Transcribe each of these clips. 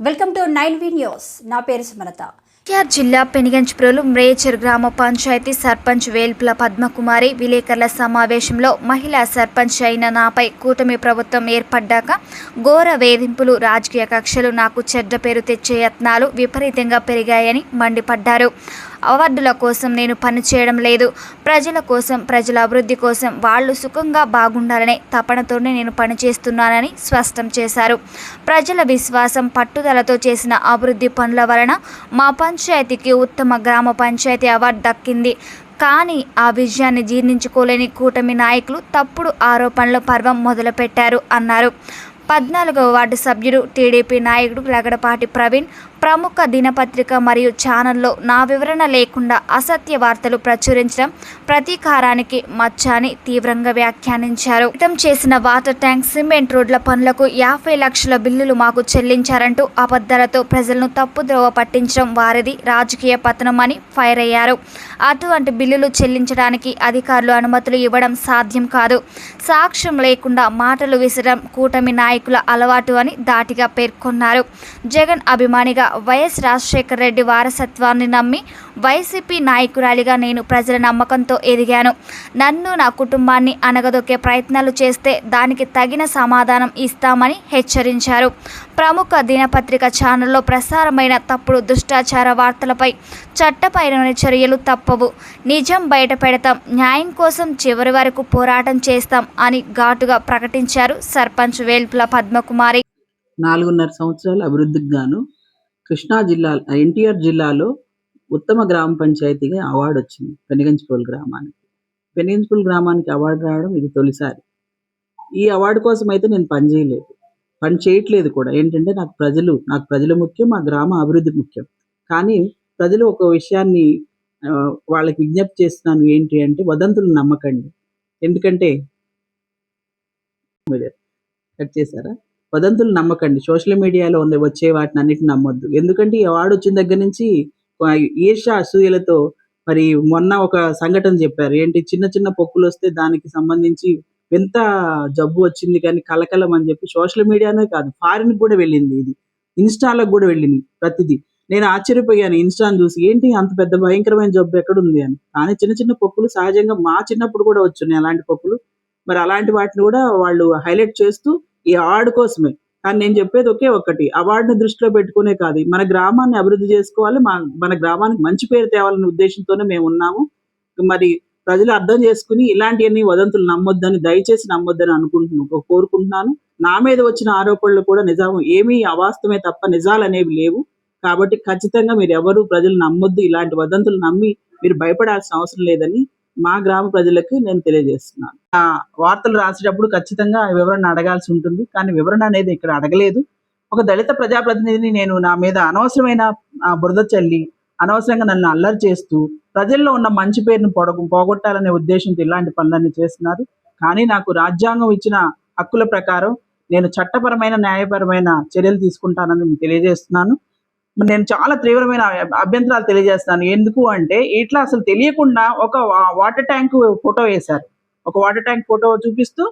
Welcome to 9V news. నా పేరు సుమలత. జిల్లా పెనిగంచిప్రోలు మ్రేచర్ గ్రామ పంచాయతీ సర్పంచ్ వేల్పుల పద్మకుమారి విలేకరుల సమావేశంలో మహిళా సర్పంచ్ అయిన నాపై కూటమి ప్రభుత్వం ఏర్పడ్డాక ఘోర వేధింపులు, రాజకీయ కక్షలు, నాకు చెడ్డ పేరు తెచ్చే యత్నాలు విపరీతంగా పెరిగాయని మండిపడ్డారు. అవార్డుల కోసం నేను పనిచేయడం లేదు, ప్రజల కోసం, ప్రజల అభివృద్ధి కోసం, వాళ్ళు సుఖంగా బాగుండాలనే తపనతోనే నేను పనిచేస్తున్నానని స్పష్టం చేశారు. ప్రజల విశ్వాసం, పట్టుదలతో చేసిన అభివృద్ధి పనుల వలన మా పంచాయతీకి ఉత్తమ గ్రామ పంచాయతీ అవార్డు దక్కింది. కానీ ఆ విజయాన్ని జీర్ణించుకోలేని కూటమి నాయకులు తప్పుడు ఆరోపణల పర్వం మొదలుపెట్టారు అన్నారు. 14వ వార్డు సభ్యుడు, టీడీపీ నాయకుడు లగడపాటి ప్రవీణ్ ప్రముఖ దినపత్రిక మరియు ఛానల్లో నా వివరణ లేకుండా అసత్య వార్తలు ప్రచురించడం ప్రతీకారానికి మచ్చ అని తీవ్రంగా వ్యాఖ్యానించారు. చేసిన వాటర్ ట్యాంక్, సిమెంట్ రోడ్ల పనులకు 50 లక్షల బిల్లులు మాకు చెల్లించారంటూ అబద్ధాలతో ప్రజలను తప్పుద్రోవ పట్టించడం వారిది రాజకీయ పతనం అని ఫైర్ అయ్యారు. అటువంటి బిల్లులు చెల్లించడానికి అధికారులు అనుమతులు ఇవ్వడం సాధ్యం కాదు. సాక్ష్యం లేకుండా మాటలు విసరడం కూటమి నాయకుల అలవాటు అని ధాటిగా పేర్కొన్నారు. జగన్ అభిమానిగా వైఎస్ రాజశేఖర రెడ్డి వారసత్వాన్ని నమ్మి వైసీపీ నాయకురాలిగా నేను ప్రజల నమ్మకంతో ఎదిగాను. నన్ను, నా కుటుంబాన్ని అణగదొక్కే ప్రయత్నాలు చేస్తే దానికి తగిన సమాధానం ఇస్తామని హెచ్చరించారు. ప్రముఖ దినపత్రిక ఛానల్లో ప్రసారమైన తప్పుడు దుష్టాచార వార్తలపై చట్టపరమైన చర్యలు తప్పవు. నిజం బయట పెడతాం, న్యాయం కోసం చివరి వరకు పోరాటం చేస్తాం అని ఘాటుగా ప్రకటించారు సర్పంచ్ వేల్పుల పద్మకుమారి. 4.5 సంవత్సరాల అభివృద్ధికి గాను కృష్ణా జిల్లా ఎన్టీఆర్ జిల్లాలో ఉత్తమ గ్రామ పంచాయతీగా అవార్డు వచ్చింది పెనిగంచిప్రోలు గ్రామానికి. పెనిగంచిప్రోలు గ్రామానికి అవార్డు రావడం ఇది తొలిసారి. ఈ అవార్డు కోసం అయితే నేను పని చేయట్లేదు కూడా. ఏంటంటే నాకు ప్రజలు ముఖ్యం, మా గ్రామ అభివృద్ధి ముఖ్యం. కానీ ప్రజలు ఒక విషయాన్ని వాళ్ళకి విజ్ఞప్తి చేస్తున్నాను, ఏంటి అంటే వదంతులు నమ్మకండి. ఎందుకంటే కట్ చేశారా? వదంతులు నమ్మకండి. సోషల్ మీడియాలో వచ్చే వాటిని అన్నిటిని నమ్మొద్దు. ఎందుకంటే ఈ అవార్డు వచ్చిన దగ్గర నుంచి ఈర్ష్య, అసూయలతో మరి మొన్న ఒక సంఘటన చెప్పారు. ఏంటి, చిన్న చిన్న పొక్కులు వస్తే దానికి సంబంధించి ఎంత జబ్బు వచ్చింది కానీ కలకలం అని చెప్పి సోషల్ మీడియానే కాదు, ఫారిన్ కూడా వెళ్ళింది, ఇది ఇన్స్టాలకు కూడా వెళ్ళింది ప్రతిదీ. నేను ఆశ్చర్యపోయాను ఇన్స్టాను చూసి, ఏంటి అంత పెద్ద భయంకరమైన జబ్బు ఎక్కడుంది అని. కానీ చిన్న చిన్న పొక్కులు సహజంగా మా చిన్నప్పుడు కూడా వచ్చున్నాయి అలాంటి పొక్కులు. మరి అలాంటి వాటిని కూడా వాళ్ళు హైలైట్ చేస్తూ ఈ అవార్డు కోసమే. కానీ నేను చెప్పేది ఒకే ఒక్కటి, అవార్డుని దృష్టిలో పెట్టుకునే కాదు, మన గ్రామాన్ని అభివృద్ధి చేసుకోవాలి, మన గ్రామానికి మంచి పేరు తేవాలనే ఉద్దేశంతోనే మేము ఉన్నాము. మరి ప్రజలు అర్థం చేసుకుని ఇలాంటివన్నీ వదంతులు దయచేసి నమ్మొద్దని కోరుకుంటున్నాను. నా మీద వచ్చిన ఆరోపణలు కూడా ఏమీ అవాస్తవమే తప్ప నిజాలు అనేవి లేవు. కాబట్టి ఖచ్చితంగా మీరు ఎవరు ప్రజలు నమ్మొద్దు, ఇలాంటి వదంతులు నమ్మి మీరు భయపడాల్సిన అవసరం లేదని మా గ్రామ ప్రజలకు నేను తెలియజేస్తున్నాను. ఆ వార్తలు రాసేటప్పుడు ఖచ్చితంగా వివరణ అడగాల్సి ఉంటుంది, కానీ వివరణ అనేది ఇక్కడ అడగలేదు. ఒక దళిత ప్రజాప్రతినిధిని నేను నా మీద అనవసరమైన బురద చల్లి అనవసరంగా నన్ను అల్లరి చేస్తూ ప్రజల్లో ఉన్న మంచి పేరును పోగొట్టాలనే ఉద్దేశంతో ఇలాంటి పనులన్నీ చేస్తున్నారు. కానీ నాకు రాజ్యాంగం ఇచ్చిన హక్కుల ప్రకారం నేను చట్టపరమైన, న్యాయపరమైన చర్యలు తీసుకుంటానని తెలియజేస్తున్నాను. నేను చాలా తీవ్రమైన అభ్యంతరాలు తెలియజేస్తాను. ఎందుకు అంటే ఇట్లా అసలు తెలియకుండా ఒక వాటర్ ట్యాంక్ ఫోటో వేశారు. ఒక వాటర్ ట్యాంక్ ఫోటో చూపిస్తూ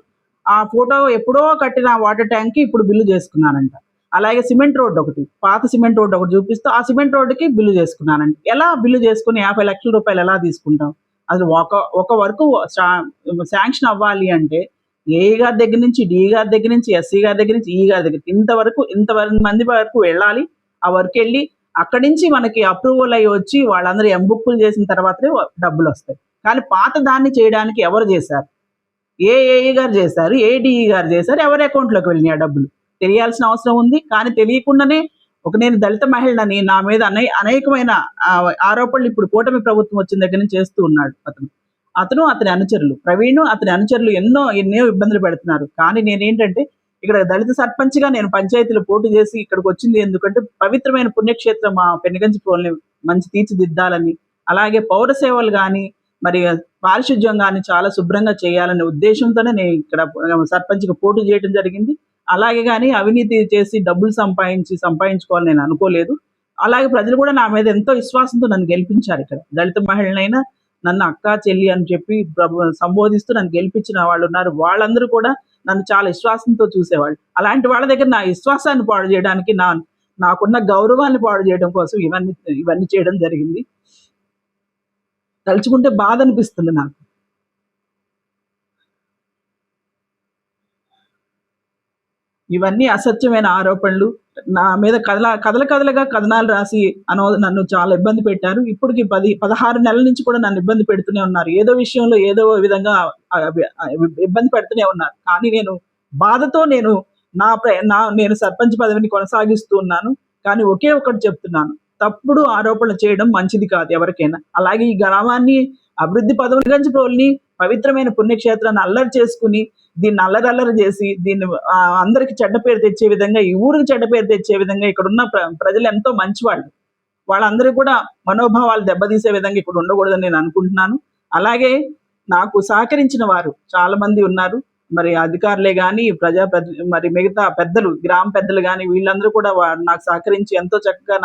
ఆ ఫోటో ఎప్పుడో కట్టిన వాటర్ ట్యాంక్ కి ఇప్పుడు బిల్లు చేసుకున్నానంట. అలాగే సిమెంట్ రోడ్డు ఒకటి, పాత సిమెంట్ రోడ్డు ఒకటి చూపిస్తూ ఆ సిమెంట్ రోడ్డుకి బిల్లు చేసుకున్నానంట. ఎలా బిల్లు చేసుకుని 50 లక్షల రూపాయలు ఎలా తీసుకుంటాం? అసలు ఒక వరకు శాంక్షన్ అవ్వాలి అంటే ఏఈ గారి దగ్గర నుంచి, డిఈ గారి దగ్గర నుంచి, ఎస్సీ గారి దగ్గర నుంచి, ఈ గారి దగ్గర ఇంతవరకు మంది వరకు వెళ్ళాలి. ఆ వర్క్ వెళ్ళి అక్కడి నుంచి మనకి అప్రూవల్ అయ్యి వచ్చి వాళ్ళందరూ ఎంబుక్కులు చేసిన తర్వాతనే డబ్బులు వస్తాయి. కానీ పాత దాన్ని చేయడానికి ఎవరు చేశారు? ఏ ఏఈ గారు చేశారు, ఏ డిఈ గారు చేశారు, ఎవరి అకౌంట్లోకి వెళ్ళినాయి ఆ డబ్బులు? తెలియాల్సిన అవసరం ఉంది. కానీ తెలియకుండానే నేను దళిత మహిళని నా మీద అనేకమైన ఆరోపణలు ఇప్పుడు కూటమి ప్రభుత్వం వచ్చిన దగ్గర నుంచి చేస్తూ ఉన్నాడు అతని అనుచరులు, ప్రవీణ్, అతని అనుచరులు ఎన్నో ఇబ్బందులు పెడుతున్నారు. కానీ నేనేంటంటే ఇక్కడ దళిత సర్పంచ్గా నేను పంచాయతీలో పోటీ చేసి ఇక్కడికి వచ్చింది ఎందుకంటే పవిత్రమైన పుణ్యక్షేత్రం మా పెనిగంచిప్రోలుని మంచి తీర్చిదిద్దాలని, అలాగే పౌర సేవలు కానీ మరి పారిశుధ్యం కానీ చాలా శుభ్రంగా చేయాలనే ఉద్దేశంతోనే నేను ఇక్కడ సర్పంచ్గా పోటీ చేయడం జరిగింది. అలాగే కానీ అవినీతి చేసి డబ్బులు సంపాదించుకోవాలని నేను అనుకోలేదు. అలాగే ప్రజలు కూడా నా మీద ఎంతో విశ్వాసంతో నన్ను గెలిపించారు. ఇక్కడ దళిత మహిళనైనా నన్ను అక్క, చెల్లి అని చెప్పి సంబోధిస్తూ నన్ను గెలిపించిన వాళ్ళు ఉన్నారు. వాళ్ళందరూ కూడా నన్ను చాలా విశ్వాసంతో చూసేవాళ్ళు. అలాంటి వాళ్ళ దగ్గర నా విశ్వాసాన్ని పాడు చేయడానికి నాకున్న గౌరవాన్ని పాడు చేయడం కోసం ఇవన్నీ ఇవన్నీ చేయడం జరిగింది. తలుచుకుంటే బాధ అనిపిస్తుంది నాకు. ఇవన్నీ అసత్యమైన ఆరోపణలు. నా మీద కథలుగా కథనాలు రాసి నన్ను చాలా ఇబ్బంది పెట్టారు. ఇప్పటికి 16 నెలల నుంచి కూడా నన్ను ఇబ్బంది పెడుతూనే ఉన్నారు. ఏదో విషయంలో ఏదో విధంగా ఇబ్బంది పెడుతూనే ఉన్నారు. కానీ నేను బాధతో నేను సర్పంచ్ పదవిని కొనసాగిస్తూ ఉన్నాను. కానీ ఒకే ఒకటి చెప్తున్నాను, తప్పుడు ఆరోపణలు చేయడం మంచిది కాదు ఎవరికైనా. అలాగే ఈ గ్రామాన్ని అభివృద్ధి పదవులుగంచిప్రోలుని పవిత్రమైన పుణ్యక్షేత్రాన్ని అల్లరి చేసుకుని దీన్ని అల్లరి చేసి దీన్ని అందరికి చెడ్డ పేరు తెచ్చే విధంగా, ఈ ఊరికి చెడ్డ పేరు తెచ్చే విధంగా ఇక్కడున్న ప్రజలు ఎంతో మంచివాళ్ళు. వాళ్ళందరూ కూడా మనోభావాలు దెబ్బతీసే విధంగా ఇక్కడ ఉండకూడదని నేను అనుకుంటున్నాను. అలాగే నాకు సహకరించిన వారు చాలా మంది ఉన్నారు. మరి అధికారులే కానీ మరి మిగతా పెద్దలు, గ్రామ పెద్దలు కానీ వీళ్ళందరూ కూడా నాకు సహకరించి ఎంతో చక్కగా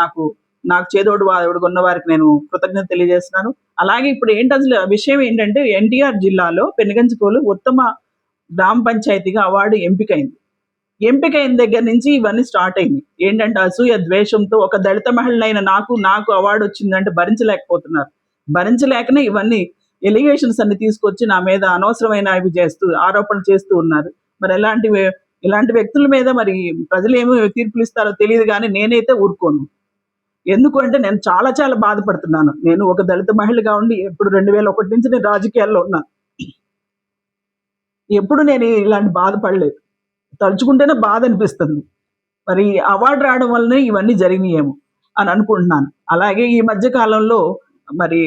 నాకు చేదోడు వాదోడుగా ఉన్న వారికి నేను కృతజ్ఞత తెలియజేస్తున్నాను. అలాగే ఇప్పుడు అసలు విషయం ఏంటంటే, ఎన్టీఆర్ జిల్లాలో పెనుగంచిప్రోలు ఉత్తమ గ్రామ పంచాయతీగా అవార్డు ఎంపికైన దగ్గర నుంచి ఇవన్నీ స్టార్ట్ అయింది. ఏంటంటే అసూయ ద్వేషంతో ఒక దళిత మహిళనైన నాకు అవార్డు వచ్చిందంటే భరించలేకపోతున్నారు. భరించలేకనే ఇవన్నీ ఎలిగేషన్స్ అన్ని తీసుకొచ్చి నా మీద అనవసరమైన ఆరోపణలు చేస్తూ ఉన్నారు. మరి ఇలాంటి వ్యక్తుల మీద మరి ప్రజలు ఏమో తీర్పులు ఇస్తారో తెలియదు, కానీ నేనైతే ఊరుకోను. ఎందుకంటే నేను చాలా చాలా బాధపడుతున్నాను. నేను ఒక దళిత మహిళగా ఉండి ఎప్పుడు 2001 నుంచి నేను రాజకీయాల్లో ఉన్నా. ఎప్పుడు నేను ఇలాంటి బాధపడలేదు. తలుచుకుంటేనే బాధ అనిపిస్తుంది. మరి అవార్డు రావడం వల్లనే ఇవన్నీ జరిగినాయేమో అని అనుకుంటున్నాను. అలాగే ఈ మధ్య కాలంలో మరి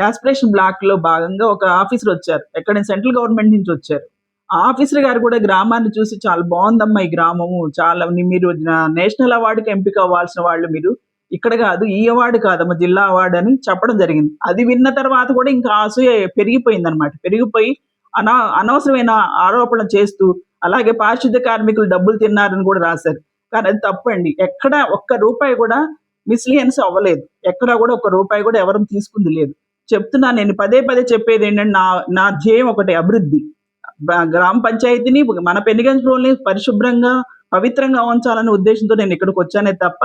యాస్పిరేషన్ బ్లాక్ లో భాగంగా ఒక ఆఫీసర్ వచ్చారు. ఎక్కడ సెంట్రల్ గవర్నమెంట్ నుంచి వచ్చారు. ఆ ఆఫీసర్ గారు కూడా గ్రామాన్ని చూసి చాలా బాగుందమ్మా ఈ గ్రామము, చాలా మీరు నేషనల్ అవార్డుకి ఎంపిక అవ్వాల్సిన వాళ్ళు, మీరు ఇక్కడ కాదు, ఈ అవార్డు కాదమ్మా జిల్లా అవార్డు అని చెప్పడం జరిగింది. అది విన్న తర్వాత కూడా ఇంకా అసూయ పెరిగిపోయింది అనమాట. పెరిగిపోయి అనవసరమైన ఆరోపణలు చేస్తూ, అలాగే పారిశుద్ధ్య కార్మికులు డబ్బులు తిన్నారని కూడా రాశారు. కానీ అది తప్పండి. ఎక్కడ ఒక్క రూపాయి కూడా మిస్లియన్స్ అవ్వలేదు. ఎక్కడ కూడా ఒక్క రూపాయి కూడా ఎవరు తీసుకుంది లేదు. చెప్తున్నాను, నేను పదే చెప్పేది ఏంటంటే నా ధ్యేయం ఒకటి, అభివృద్ధి. గ్రామ పంచాయతీని, మన పెనుగంచిప్రోలుని పరిశుభ్రంగా పవిత్రంగా ఉంచాలనే ఉద్దేశంతో నేను ఇక్కడికి వచ్చానే తప్ప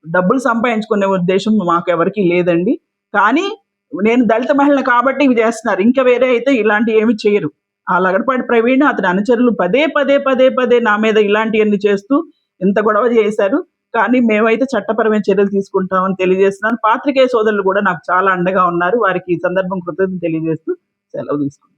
డబ్బులు సంపాదించుకునే ఉద్దేశం మాకు ఎవరికి లేదండి. కానీ నేను దళిత మహిళ కాబట్టి ఇవి చేస్తున్నారు. ఇంకా వేరే అయితే ఇలాంటి ఏమి చేయరు. ఆ లగడపాటి ప్రవీణ్ అతని అనుచరులు పదే నా మీద ఇలాంటివన్నీ చేస్తూ ఇంత గొడవ చేశారు. కానీ మేమైతే చట్టపరమైన చర్యలు తీసుకుంటామని తెలియజేస్తున్నాను. పాత్రికేయ సోదరులు కూడా నాకు చాలా అండగా ఉన్నారు. వారికి ఈ సందర్భం కృతజ్ఞతలు తెలియజేస్తూ సెలవు తీసుకుంటాను.